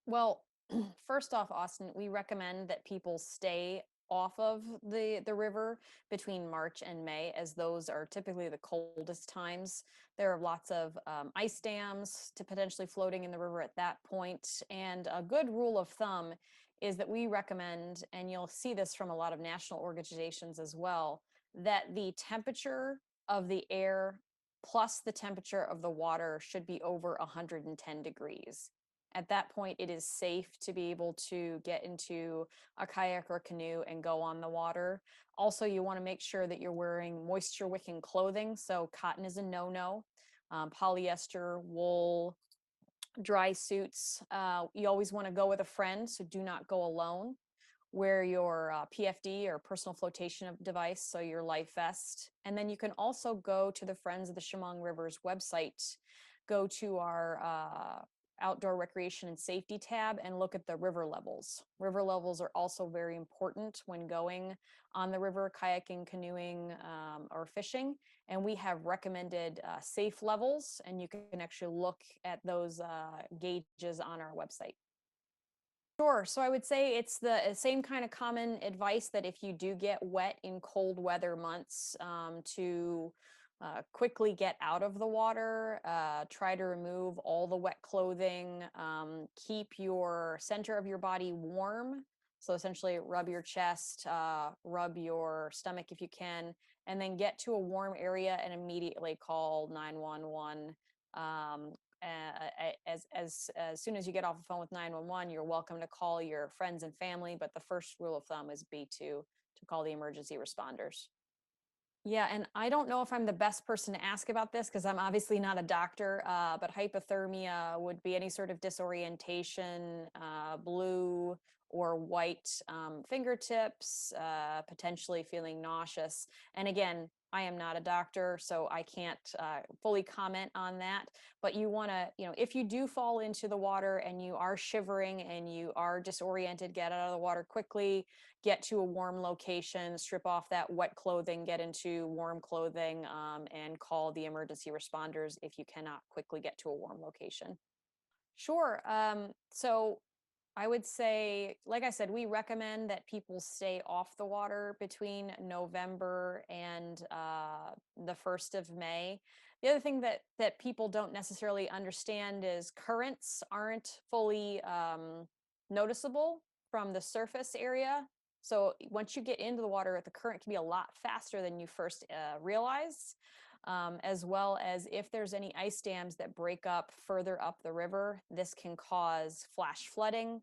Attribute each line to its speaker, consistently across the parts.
Speaker 1: Well, first off, Austin, we recommend that people stay off of the river between March and May, as those are typically the coldest times. There are lots of ice dams to potentially floating in the river at that point. And a good rule of thumb is that we recommend, and you'll see this from a lot of national organizations as well, that the temperature of the air plus the temperature of the water should be over 110 degrees. At that point, it is safe to be able to get into a kayak or canoe and go on the water. Also, you want to make sure that you're wearing moisture wicking clothing. So, cotton is a no no. Polyester, wool, dry suits. You always want to go with a friend, so do not go alone. Wear your PFD or personal flotation device, so your life vest. And then you can also go to the Friends of the Chemung Rivers website, go to our outdoor recreation and safety tab and look at the river levels. River levels are also very important when going on the river, kayaking, canoeing, or fishing. And we have recommended safe levels, and you can actually look at those gauges on our website. Sure. So I would say it's the same kind of common advice that if you do get wet in cold weather months, to quickly get out of the water, try to remove all the wet clothing, keep your center of your body warm. So essentially, rub your chest, rub your stomach if you can, and then get to a warm area and immediately call 911. As soon as you get off the phone with 911, you're welcome to call your friends and family, but the first rule of thumb is be to call the emergency responders. Yeah, and I don't know if I'm the best person to ask about this because I'm obviously not a doctor, but hypothermia would be any sort of disorientation, blue or white fingertips, potentially feeling nauseous. And again, I am not a doctor, so I can't fully comment on that. But you want to, if you do fall into the water and you are shivering and you are disoriented, get out of the water quickly, get to a warm location, strip off that wet clothing, get into warm clothing, and call the emergency responders if you cannot quickly get to a warm location. Sure. So I would say, like I said, we recommend that people stay off the water between November and the 1st of May. The other thing that people don't necessarily understand is currents aren't fully noticeable from the surface area. So once you get into the water, the current can be a lot faster than you first realize, as well as if there's any ice dams that break up further up the river, this can cause flash flooding.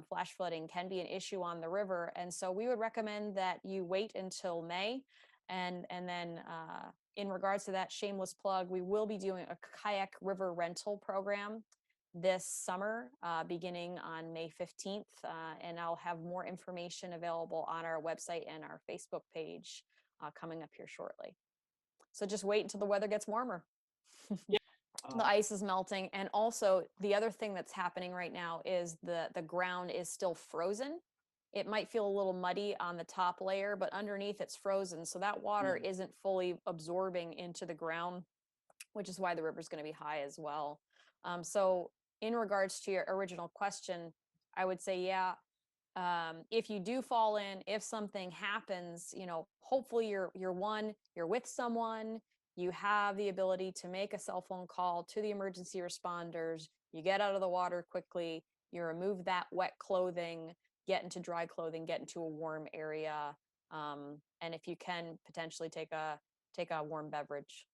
Speaker 1: Flash flooding can be an issue on the river, and so we would recommend that you wait until May, and then in regards to that shameless plug, we will be doing a kayak river rental program this summer, beginning on May 15th, and I'll have more information available on our website and our Facebook page coming up here shortly. So just wait until the weather gets warmer.
Speaker 2: Yeah.
Speaker 1: The
Speaker 2: Um,
Speaker 1: ice is melting, and also the other thing that's happening right now is the ground is still frozen. It might feel a little muddy on the top layer, but underneath it's frozen, so that water
Speaker 2: mm,
Speaker 1: isn't fully absorbing into the ground, which is why the river's going to be high as well. So in regards to your original question, I would say, yeah, if you do fall in, if something happens, hopefully you're with someone, you have the ability to make a cell phone call to the emergency responders, you get out of the water quickly, you remove that wet clothing, get into dry clothing, get into a warm area, and if you can potentially take a warm beverage.